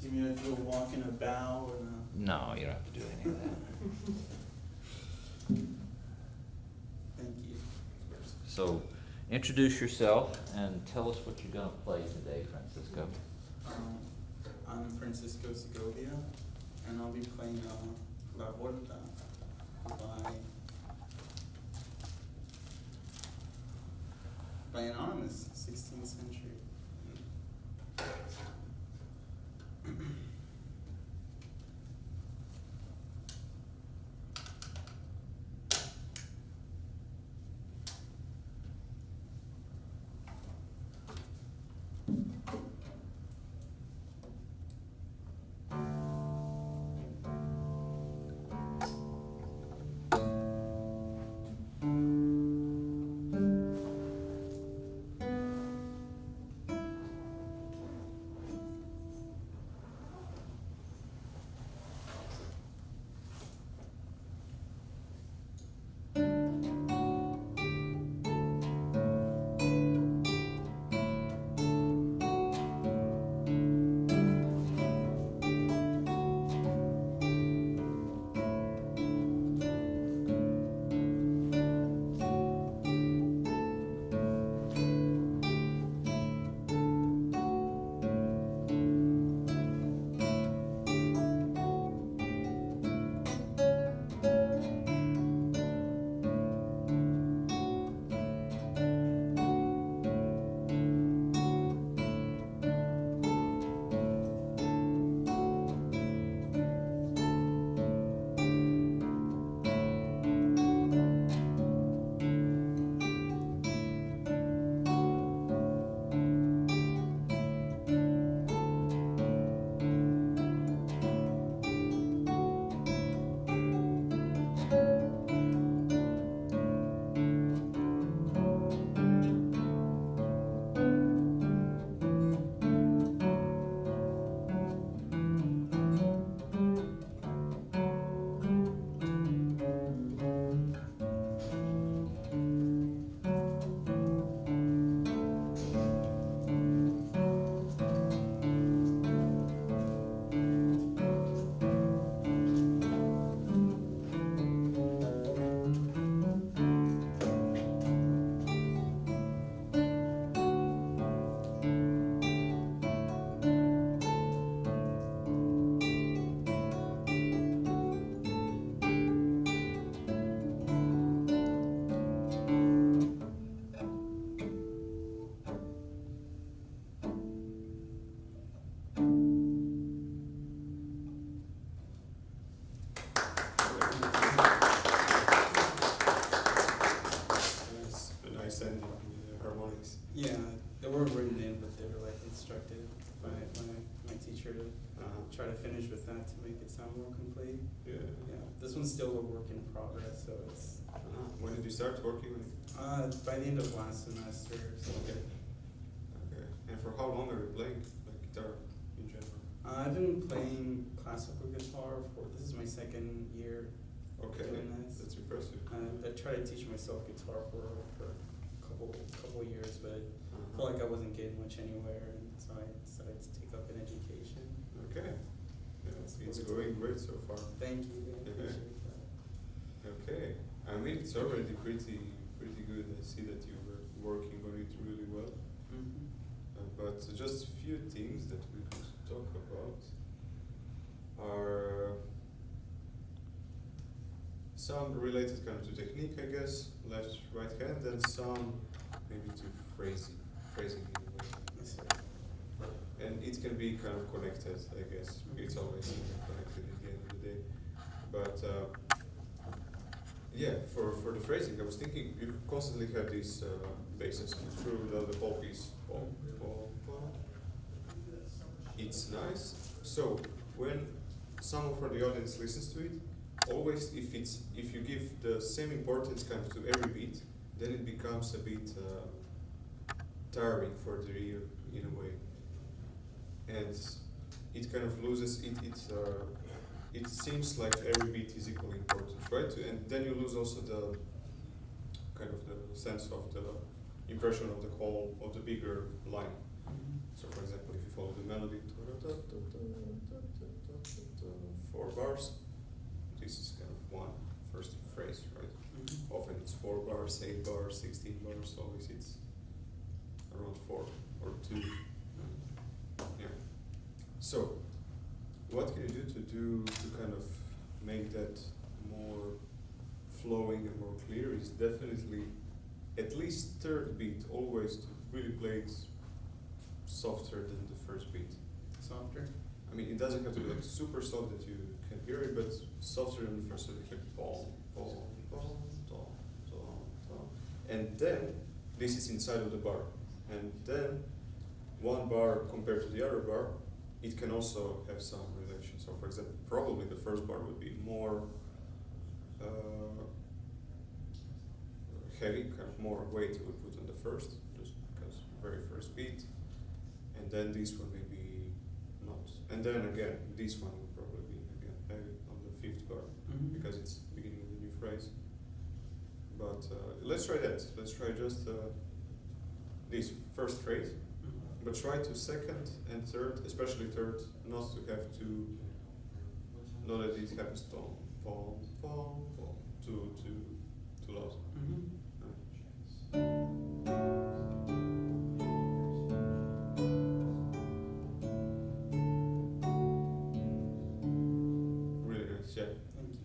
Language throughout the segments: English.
Do you mean to do a walk and a bow or no? No, you don't have to do any of that. Thank you. So, introduce yourself and tell us what you're going to play today, Francisco. I'm Francisco Segovia, and I'll be playing Lovro by Anonymous, 16th century. Yeah, they were written in, but they were like instructed by my teacher to try to finish with that to make it sound more complete. Yeah. Yeah, this one's still a work in progress, so it's. When did you start working on it? By the end of last semester. So. Okay. And for how long are you playing like guitar in general? I've been playing classical guitar this is my second year. Okay, doing this. that's impressive. I tried to teach myself guitar for a couple years, but I felt like I wasn't getting much anywhere, and so I decided to take up an education. Okay. Yeah, it's going great so far. Thank you. I appreciate that. Okay. I mean, it's already pretty good. I see that you were working on it really well. Mm-hmm. But just a few things that we could talk about are some related kind of to technique, I guess, left, right hand, and some maybe to phrasing in a way. Yes, sir. And it can be kind of connected, I guess. It's always connected at the end of the day. But yeah, for the phrasing, I was thinking you constantly have these basses through the whole piece. It's nice. So when someone from the audience listens to it, always if you give the same importance kind of to every beat, then it becomes a bit tiring for the ear in a way, and it kind of loses it seems like every beat is equally important, right? And then you lose also the kind of the sense of the impression of the whole of the bigger line. So for example, if you follow the melody. 4 bars. This is kind of one first phrase, right? Often it's 4 bars, 8 bars, 16 bars. Always it's around 4 or 2. Yeah. So, what can you do to kind of make that more flowing and more clear? Is definitely at least third beat always to really play it softer than the first beat. Softer? I mean, it doesn't have to be like super soft that you can hear it, but softer than the first, so it's like boom, boom, boom, boom, boom, boom. And then this is inside of the bar, and then one bar compared to the other bar, it can also have some relation. So, for example, probably the first bar would be more heavy, kind of more weight you would put on the first, just because very first beat, and then this one maybe not. And then again, this one would probably be again heavy on the 5th bar, because it's beginning of the new phrase. But let's try that. Let's try just this first phrase, but try to second and third, especially third, not to have to, not that it happens too loud. Really nice, yeah. Thank you.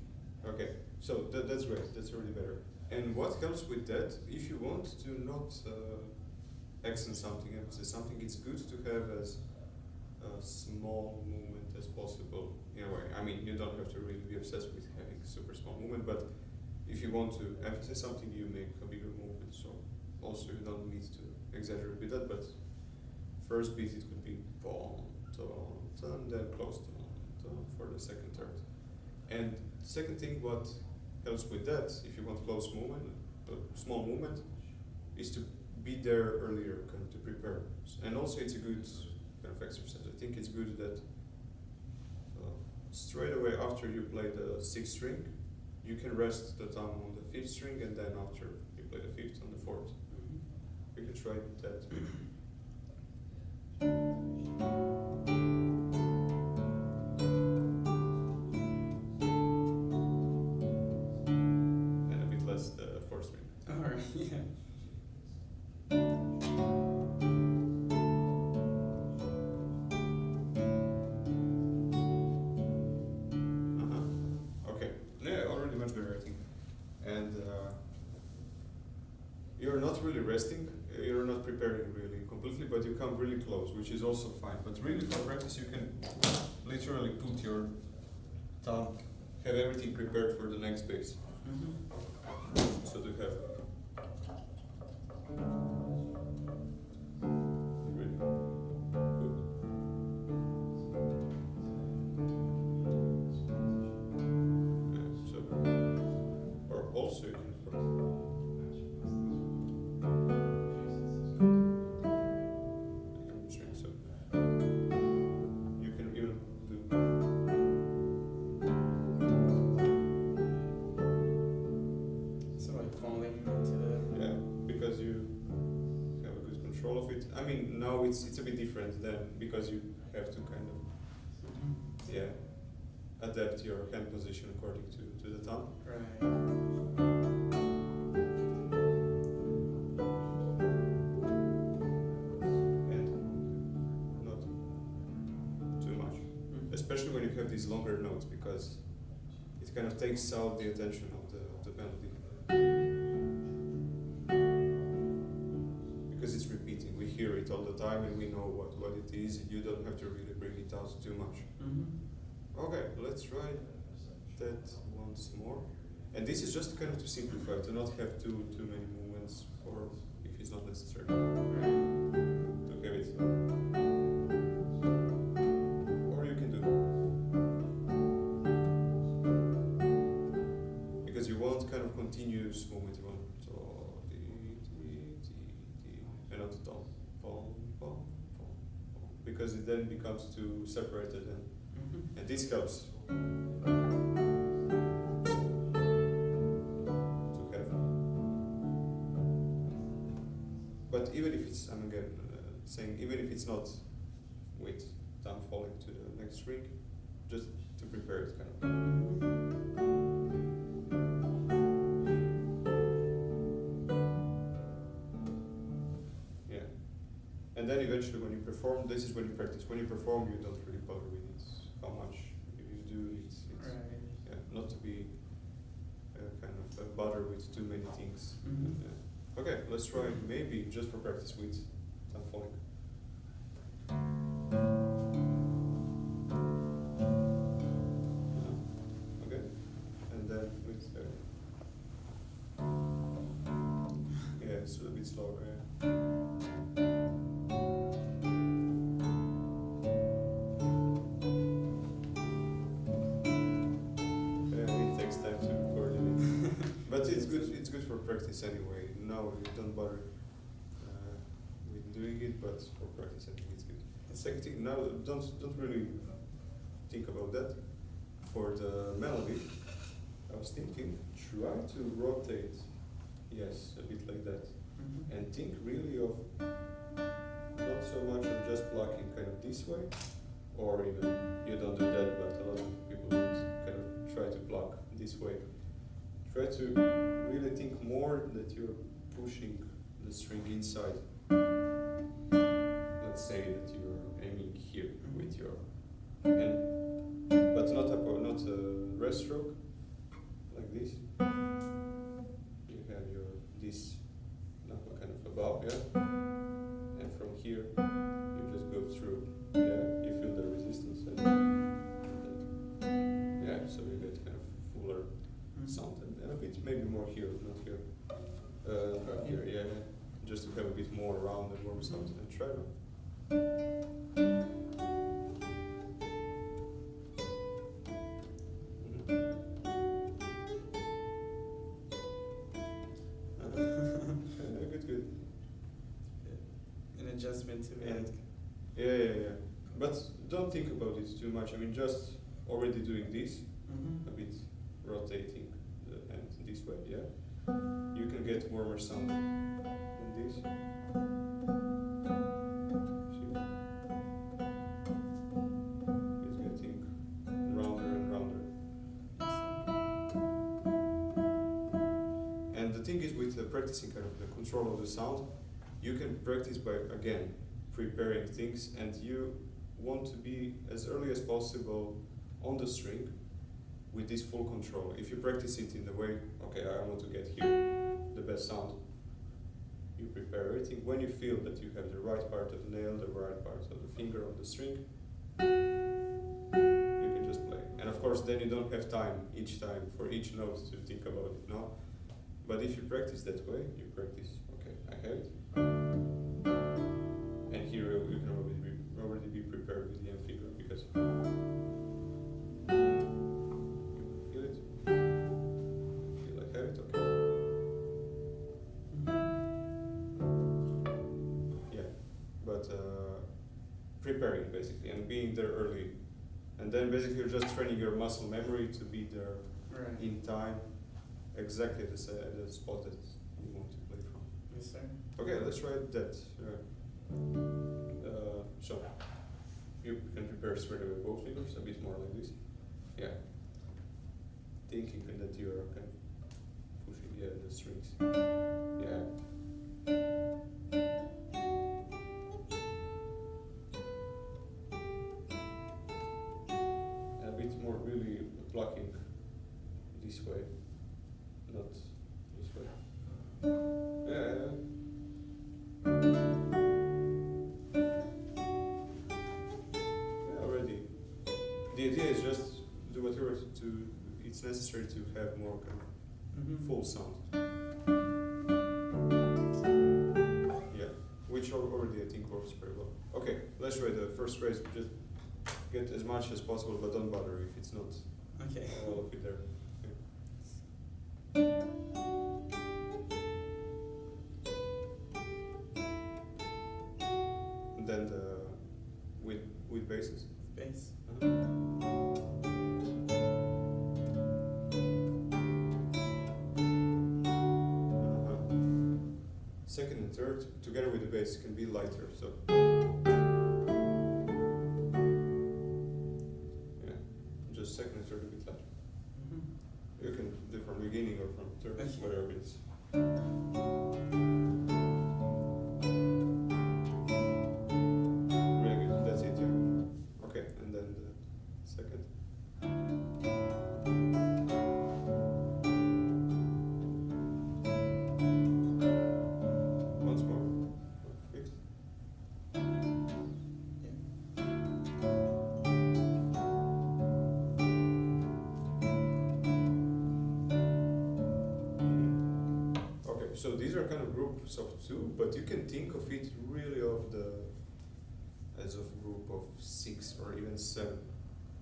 Okay, so that's great. That's already better. And what helps with that, if you want to not accent something, emphasize something, it's good to have as a small movement as possible in a way. I mean, you don't have to really be obsessed with having super small movement, but if you want to emphasize something, you make a bigger movement. So also you don't need to exaggerate with that, but first beat it could be boom, tom, tom, then close tom, tom for the second, third. And second thing, what helps with that, if you want close movement, small movement, is to be there earlier, kind of to prepare. And also it's a good kind of exercise. I think it's good that straight away after you play the 6th string, you can rest the thumb on the 5th string, and then after you play the 5th on the 4th. You can try that. And a bit less the 4th string. Alright, yeah. Okay. Yeah, already much better, I think. And you're not really resting, you're not preparing really completely, but you come really close, which is also fine. But really for practice, you can literally put your thumb, have everything prepared for the next bass. So to have really good. Yeah, so, or also you can so you can even do So like falling into the yeah, because you have a good control of it. I mean, now it's a bit different then, because you have to kind of yeah adapt your hand position according to the thumb. right. And not too much, especially when you have these longer notes, because it kind of takes out the attention of the melody, because it's repeating. We hear it all the time and we know what it is. You don't have to really bring it out too much. Okay, let's try that once more. And this is just kind of to simplify, to not have too many movements, or if it's not necessary, to have it. Or you can do, because you want kind of continuous movement. You want to and not tom, pom, pom, pom, pom, because it then becomes too separated, and this helps. But even if it's, I'm again saying, even if it's not with falling to the next string, just to prepare it kind of. Yeah. And then eventually when you perform, this is when you practice. When you perform, you don't really bother with it. How much you do, it's Right. yeah, not to be kind of bother with too many things. Mhm. Yeah. Okay, let's try maybe just for practice with thumb falling. Okay, and then with yeah, it's a bit slower. Yeah. Yeah, it takes time to coordinate, but it's good. It's good for practice anyway. No, you don't bother with doing it, but for practice, I think it's good. And second thing, now don't really think about that. For the melody, I was thinking, try to rotate, yes, a bit like that, Mhm. and think really of not so much of just plucking kind of this way, or even you don't do that, but a lot of people would kind of try to pluck this way. Try to really think more that you're pushing the string inside. Let's say that you're aiming here with your and but not a rest stroke like this. You have your this knuckle kind of above, yeah, and from here you just go through, yeah. You feel the resistance and yeah, so you get kind of fuller sound and a bit maybe more here, not here, here, yeah, just to have a bit more round and warm sound and try now. Good. An adjustment to And it. yeah. But don't think about it too much. I mean, just already doing this, a bit rotating the hand this way, yeah. You can get warmer sound than this. See? It's getting rounder and rounder. And the thing is with practicing kind of the control of the sound, you can practice by, again, preparing things, and you want to be as early as possible on the string with this full control. If you practice it in the way, okay, I want to get here the best sound, you prepare everything. When you feel that you have the right part of the nail, the right part of the finger on the string, you can just play. And of course, then you don't have time each time for each note to think about it, no? But if you practice that way, you practice, okay, I have it. And here you can already be prepared with the M finger because you feel it. Feel like I have it, okay. Yeah, but preparing basically and being there early, and then basically you're just training your muscle memory to be there Right. in time, exactly the spot that you want to play from. Yes, sir. Okay, let's try that. So you can prepare straight away both fingers, a bit more like this. Yeah. Thinking that you are kind of pushing the strings. Yeah. And a bit more really plucking this way, not this way. Yeah. The idea is just do whatever it's necessary to have more kind of full sound. Yeah, which already I think works very well. Okay, let's try the first phrase. Just get as much as possible, but don't bother if it's not Okay. all of it there. And then with basses. Bass. Second and third, together with the bass, can be lighter. So so these are kind of groups of 2, but you can think of it really as of group of 6 or even 7.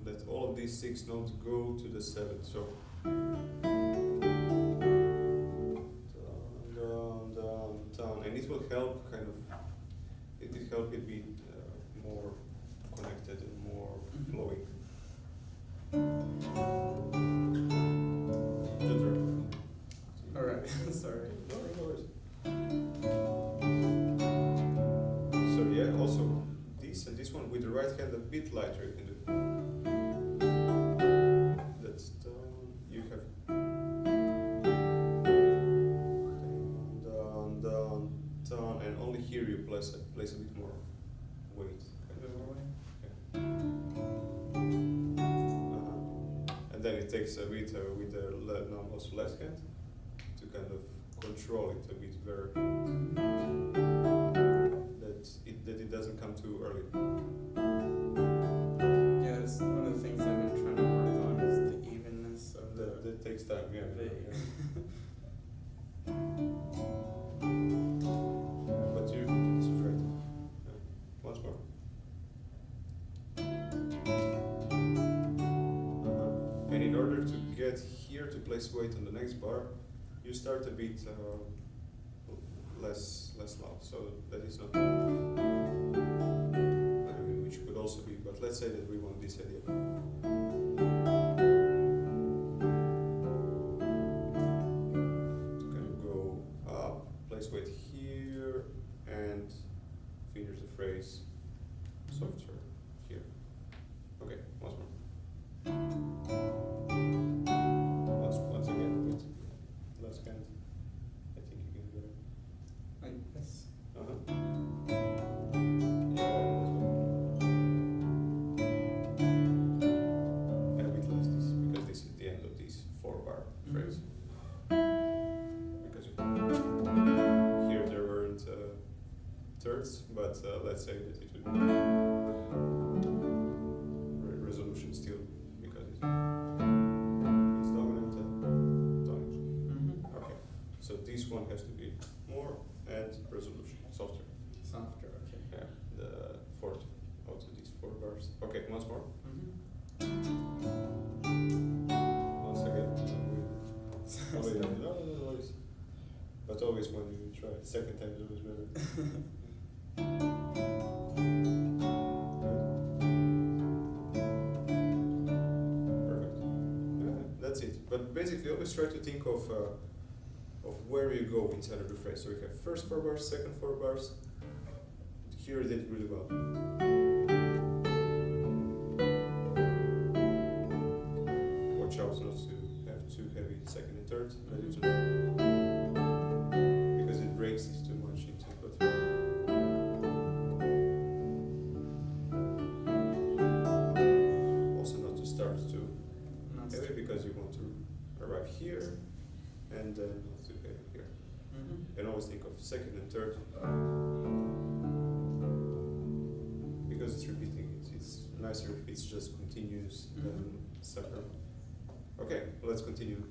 That all of these 6 notes go to the 7th. So down, down, down, and it will help kind of. It will help it be more connected and more flowing. All right. Sorry. No worries. So yeah, also this and this one with the right hand a bit lighter you can do. That's down. You have down, down, down, and only here you place a bit more weight. A bit more weight. And then it takes a bit with the also left hand to kind of control it a bit very that it doesn't come too early. Yeah, it's one of the things I've been trying to work on is the evenness of That takes time, yeah. But this is right. Once more. And in order to get here to place weight on the next bar, you start a bit less loud, so that is not. I mean, which could also be, but let's say that we want this idea. To kind of go up, place weight here, and finish the phrase softer here. Okay, once more. Once again, with left hand. I think you can do it. Like this. Yeah, and a bit less this, because this is the end of this 4-bar phrase. Because here there weren't thirds, but let's say that it would be resolution still, because it's dominant and tonic. Okay, so this one has to be more and resolution, softer. Softer, okay. Yeah, the 4th out of these 4 bars. Okay, once more. Once again. No, always. But always when you try, second time is always better. Perfect. Yeah, that's it. But basically, always try to think of where you go inside of the phrase. So we have first 4 bars, second 4 bars. Here you did it really well. Watch out not to have too heavy second and third. Because it breaks it too much into it. But also not to start too heavy, because you want to arrive here and then not too heavy here. And always think of second and third, because it's repeating it. It's nicer if it's just continuous than separate. Okay, let's continue.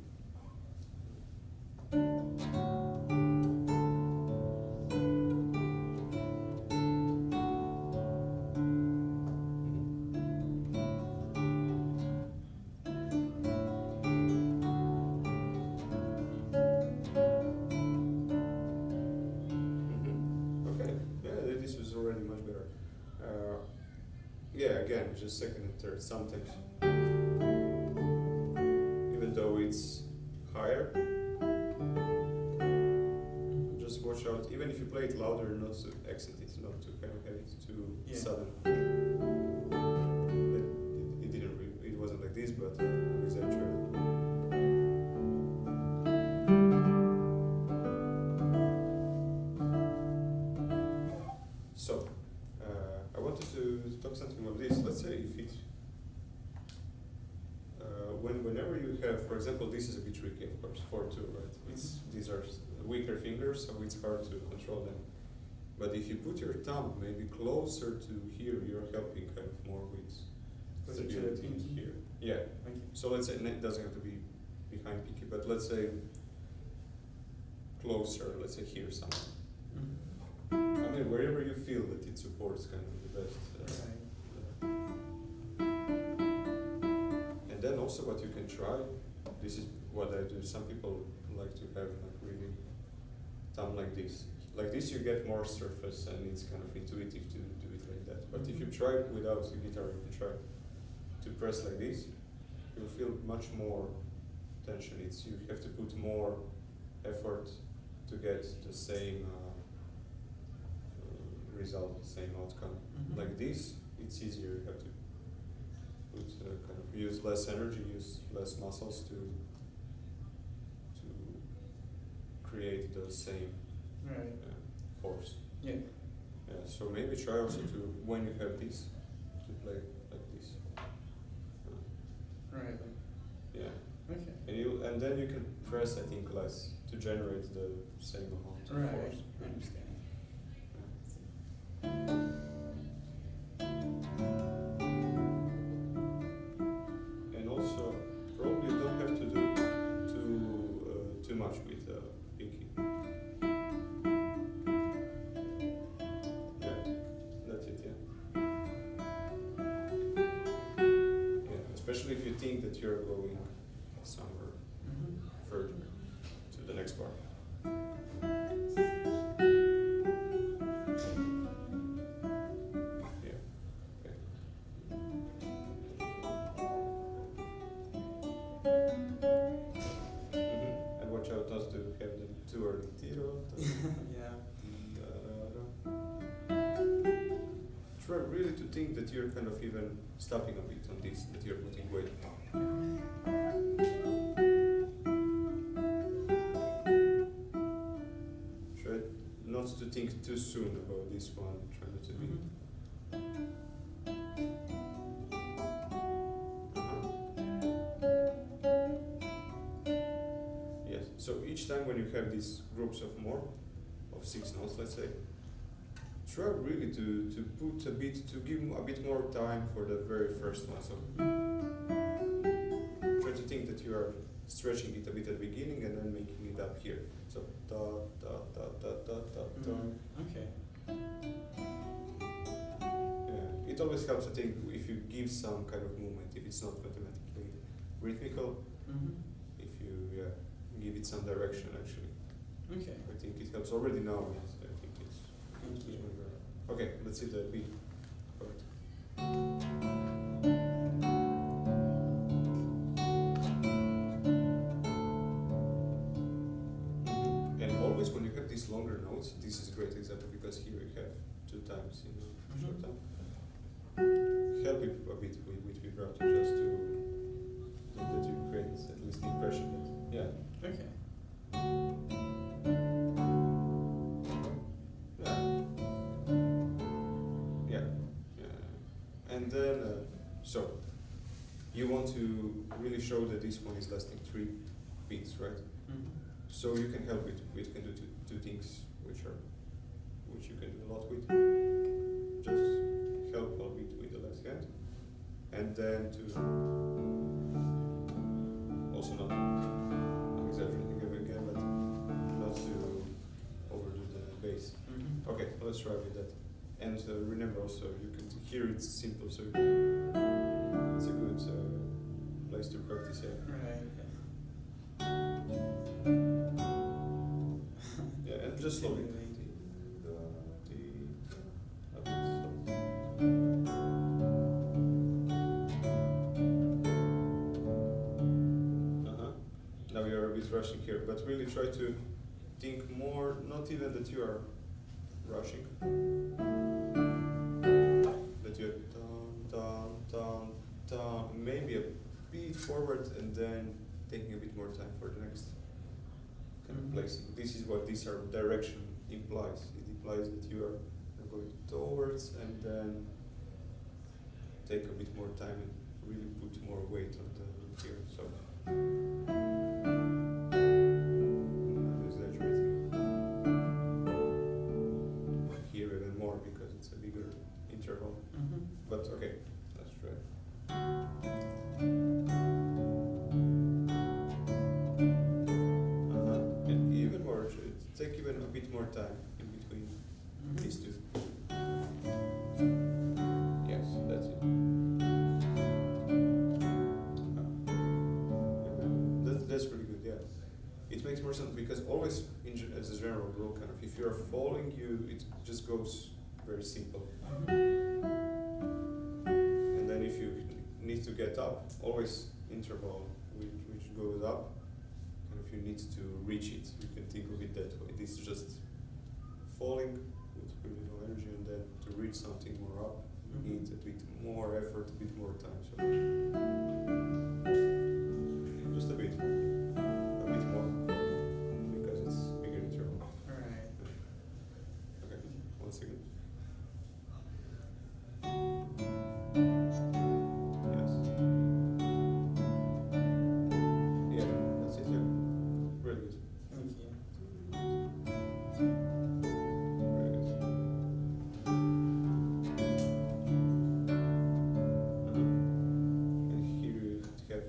Again, just second and third sometimes. Even though it's higher, just watch out. Even if you play it louder, not to accent it, not to kind of have it too sudden. It didn't. It wasn't like this, but I'm exaggerating. So. I wanted to talk something about this. Let's say if it, whenever you have, for example, this is a bit tricky, of course, 4-2, right? These are weaker fingers, so it's hard to control them. But if you put your thumb maybe closer to here, you're helping kind of more with stability here. Yeah. So let's say it doesn't have to be behind pinky, but let's say closer, let's say here somewhere. Mm-hmm. I mean, wherever you feel that it supports kind of the best. Right. And then also what you can try, this is what I do, some people like to have like really thumb like this. Like this you get more surface and it's kind of intuitive to do it like that. But if you try it without the guitar, you can try to press like this, you'll feel much more tension. You have to put more effort to get the same result, the same outcome. Mhm. Like this, it's easier. You have to put kind of use less energy, use less muscles to create the same Right. force. Yeah. Yeah. So maybe try also to when you have this to play like this. Right. Yeah. Okay. And then you can press, I think, less to generate the same amount of Right. force. I understand. And also, probably you don't have to do too much with pinky. Yeah, that's it. Yeah. Yeah, especially if you think that you're going somewhere Mm-hmm. further to the next bar. Yeah. Okay. And watch out not to have them too early. Yeah. Try really to think that you're kind of even stopping a bit on this, that you're putting weight. Try not to think too soon about this one, try not to be. Yes, so each time when you have these groups of 6 notes, let's say, try really to put a bit, to give a bit more time for the very first one. So try to think that you are stretching it a bit at the beginning and then making it up here. So da da da da da da da. Okay. Yeah. It always helps, I think, if you give some kind of movement, if it's not mathematically rhythmical, Mm-hmm. if you give it some direction actually. Okay. I think it helps already now. Yes, I think it's. Thank you. Okay, let's see the beat. Perfect. And always when you have these longer notes, this is a great example because here you have 2 times in a short time. Help it a bit with vibrato just to that you create at least the impression that Okay. And then so you want to really show that this one is lasting 3 beats, right? Mm-hmm. So you can help it. We can do two things which you can do a lot with. Just help a bit with the left hand, and then to also not, I'm exaggerating again, but not to overdo the bass. Mm-hmm. Okay, let's try with that. And remember also, you can hear it's simple, so it's a good place to practice. Yeah. Right. Yeah, and just slowly. Now you are a bit rushing here, but really try to think more, not even that you are rushing, that you're maybe a bit forward and then taking a bit more time for the next kind of placing. This is what this direction implies. It implies that you are going towards and then take a bit more time and really put more weight on the here. So I'm exaggerating here even more because it's a bigger interval. Mm-hmm. But okay, let's try. And even more, if you're falling, it just goes very simple. And then if you need to get up, always interval which goes up. And if you need to reach it, you can think of it that way. This is just falling with really no energy, and then to reach something more up, you need a bit more effort, a bit more time. So just a bit more, because it's bigger interval. Alright. Okay, 1 second. Yes. Yeah, that's it. Yeah, really good. Thank you. Very good. And here you have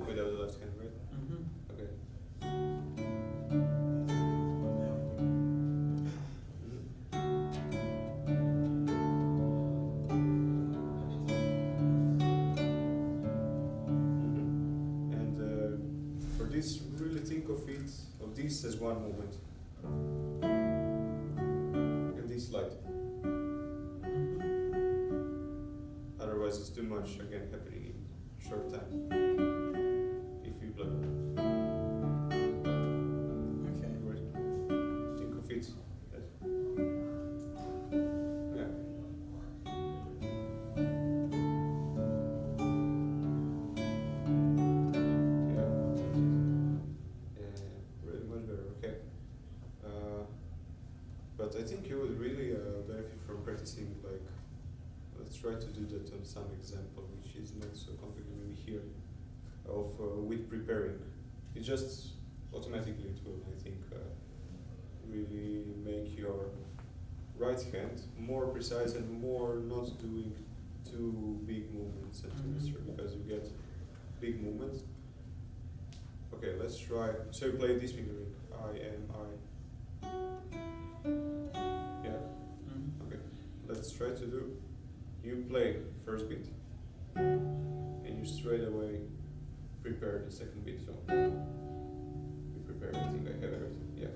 without the left hand, right? Okay. And for this, really think of this as one movement. And this light. Otherwise, it's too much again happening in short time. If you plan. Okay. Right. Think of it. Yeah. Yeah. Really much better. Okay. But I think you would really benefit from practicing. Like, let's try to do that on some example, which is not so complicated. Maybe here, of with preparing. It just automatically it will, I think, really make your right hand more precise and more not doing too big movements at semester, because you get big movements. Okay, let's try. So you play this fingering. I am I. Yeah. Okay. Let's try to do. You play first beat, and you straight away prepare the second beat. So you prepare everything. I have everything. Yeah.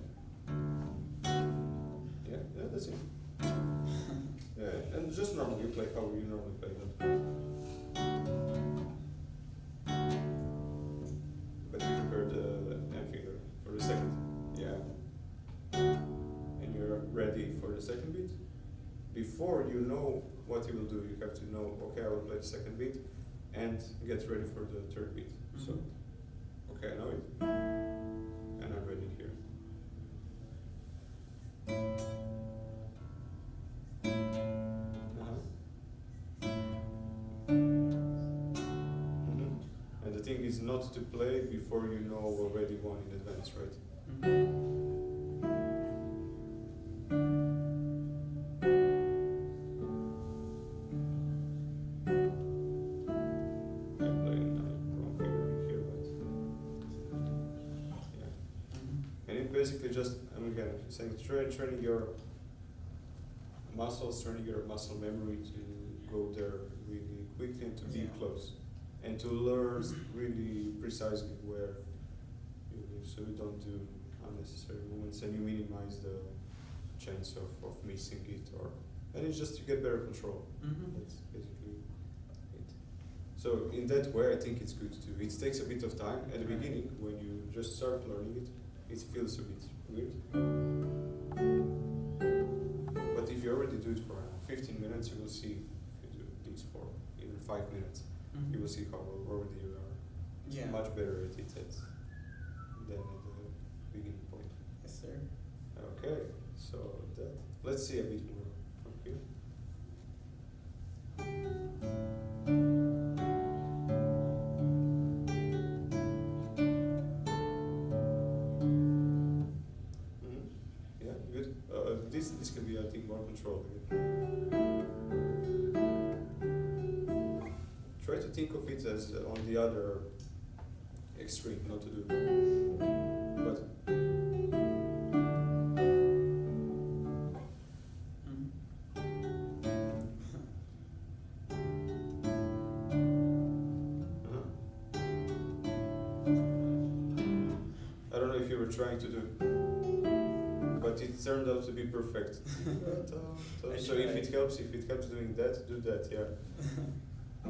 Yeah. Yeah. That's it. Yeah. And just normally you play how you normally play that. But you prepare the hand finger for the second. Yeah. And you're ready for the second beat. Before you know what you will do, you have to know, okay, I will play the second beat and get ready for the third beat. So, okay, I know it. And I'm ready here. And the thing is not to play before you know already one in advance, right? I'm playing wrong finger here, but yeah. And it basically just, again, saying training your muscles, training your muscle memory to go there really quickly and to be close. And to learn really precisely where you live, so you don't do unnecessary movements and you minimize the chance of missing it, and it's just to get better control. That's basically it. So in that way, I think it's good too. It takes a bit of time at the beginning when you just start learning it. It feels a bit weird, but if you already do it for 15 minutes, you will see. If you do this for even 5 minutes. You will see how already you are much better at it than at the beginning point. Yes, sir. Okay, so that let's see a bit more from here. Yeah, good. This can be, I think, more controlled. Try to think of it as on the other extreme, not to do. But I don't know if you were trying to do. But it turned out to be perfect. So if it helps doing that, do that, yeah. I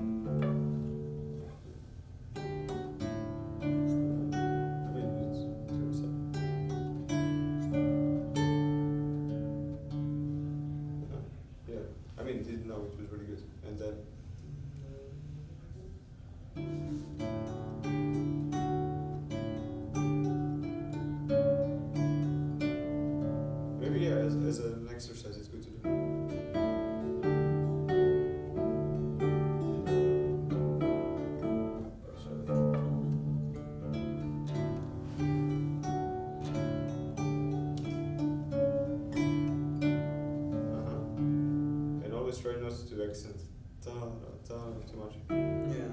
mean, it turns out. Yeah, I mean, it was really good. And then. Maybe, yeah, as an exercise, it's good to do. And always try not to accent too much. Yeah.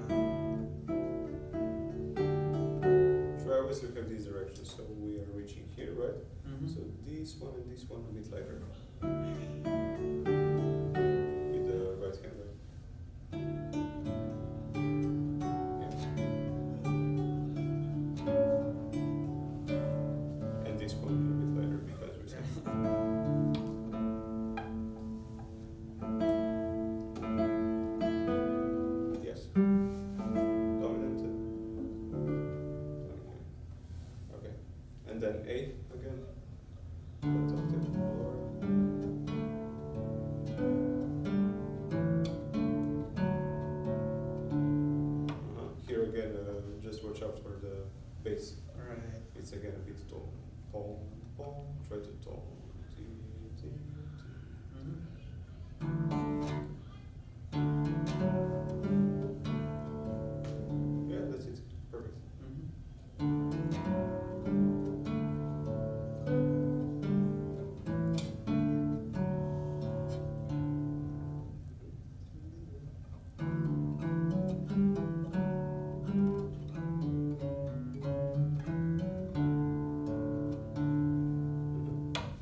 Try always look at these directions, so we are reaching here, right? Mm-hmm. So this one and this one a bit lighter. With the right hand, right? Yeah. And this one a bit lighter because we said. Yes. Dominant. Okay. And then A again. Left octave lower. Here again, just watch out for the bass. Right. It's again a bit tone. Pom, pom. Try to tone. Mm-hmm. Yeah, that's it. Perfect.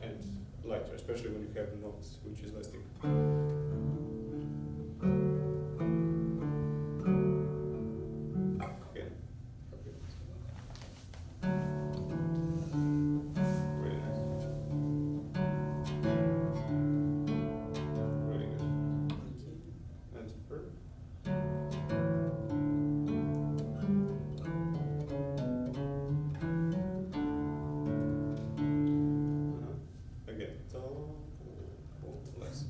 And lighter, especially when you have notes, which is less thick. Again. Okay. Really nice. Really good. And third. Again, less.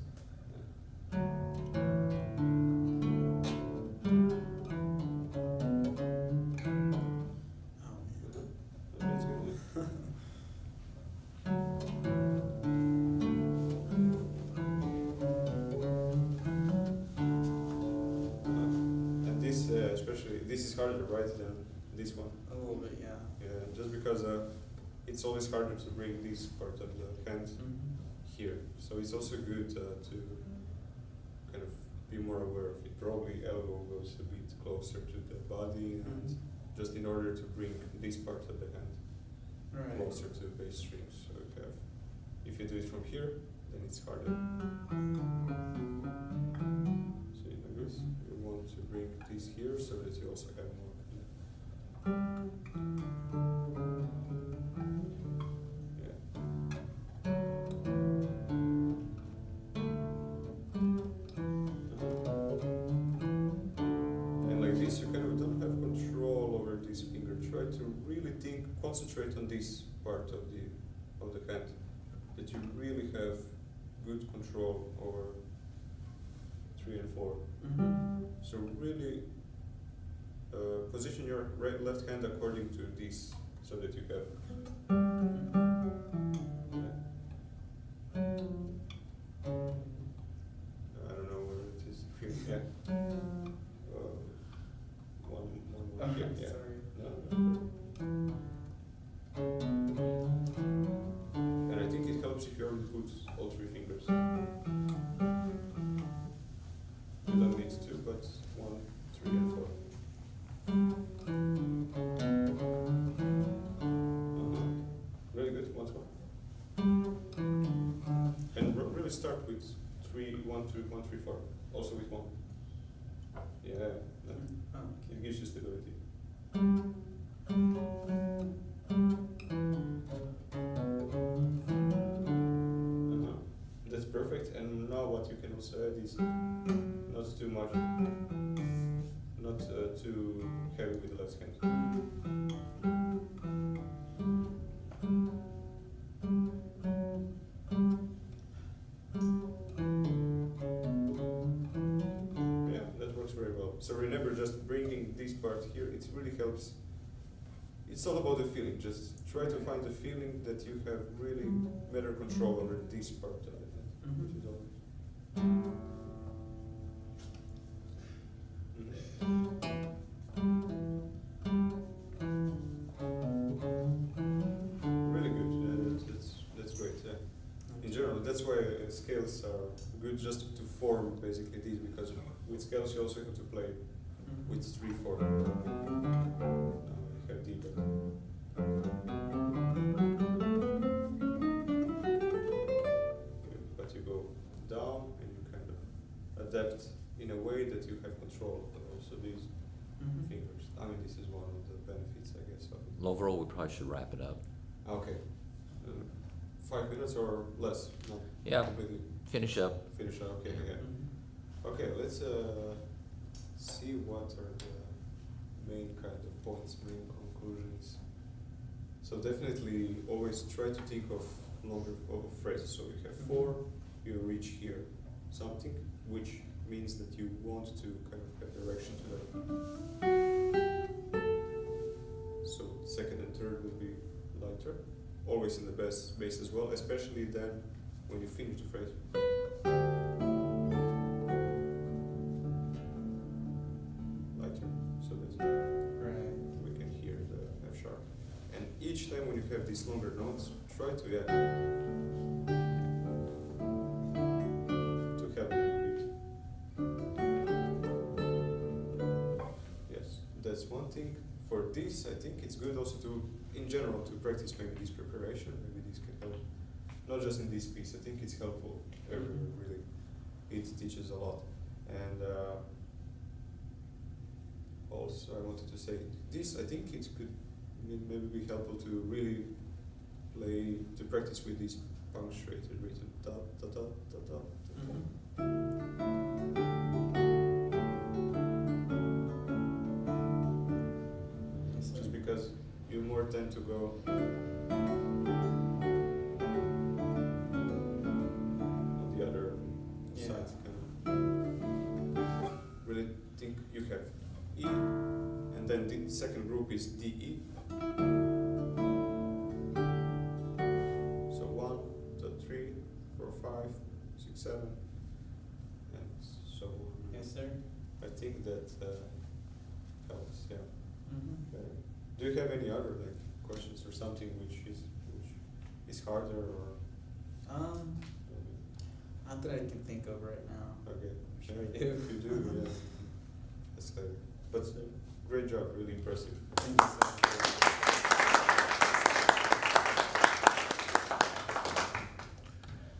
That's good. And this, especially, this is harder, right, than this one. A little bit, yeah. Yeah, just because it's always harder to bring this part of the hand here. So it's also good to kind of be more aware of it. Probably elbow goes a bit closer to the body, and just in order to bring this part of the hand Right. closer to the bass strings. So you have, if you do it from here, then it's harder. So in this, you want to bring this here so that you also have more. Yeah. And like this, you kind of don't have control over this finger. Try to really concentrate on this part of the hand, that you really have good control over 3 and 4. So really position your left hand according to this, so that you have. I don't know where it is. Yeah. One more. Okay, Yeah. sorry. No. And I think it helps if you already put all 3 fingers. You don't need to, but 1, 3, and 4. Really good. Once more. And really start with 3, 1, 2, 1, 3, 4. Also with 1. Yeah. Oh, It gives you stability. also add is not too much, not too heavy with the left hand. Yeah, that works very well. So remember, just bringing this part here, it really helps. It's all about the feeling. Just try to find the feeling that you have really better control over this part of it. Which is always. Really good. Yeah, that's great. Yeah. In general, that's why scales are good, just to form basically these, because with scales you also have to play with 3/4. You have deeper. But you go down and you kind of adapt in a way that you have control of also these fingers. I mean, this is one of the benefits, I guess, of it. Lovro, we probably should wrap it up. Okay. 5 minutes or less? No. Yeah. Completely. Finish up. Finish up. Okay. Yeah. Okay. Let's see what are the main kind of points, main conclusions. So definitely always try to think of longer phrases. So you have 4, you reach here, something which means that you want to kind of have direction to that. So second and third will be lighter, always in the bass as well, especially then when you finish the phrase. Lighter, so that's Right. we can hear the F sharp. And each time when you have these longer notes, try to have them repeat. Yes, that's one thing. For this, I think it's good also to, in general, to practice maybe this preparation. Maybe this can help, not just in this piece. I think it's helpful everywhere. Really, it teaches a lot. And also, I wanted to say this. I think it could maybe be helpful to really to practice with this punctuated rhythm. Da da da da da. Just because you more tend to go on the other side. Kind of really think you have E, and then the second group is DE. So 1, 2, 3, 4, 5, 6, 7, and so on. Yes, sir. I think that helps. Yeah. Okay. Do you have any other questions or something which is harder or? Not that I can think of right now. Okay. Sure Yeah, you do. if you do, yeah. That's but great job, really impressive. Thank you, sir.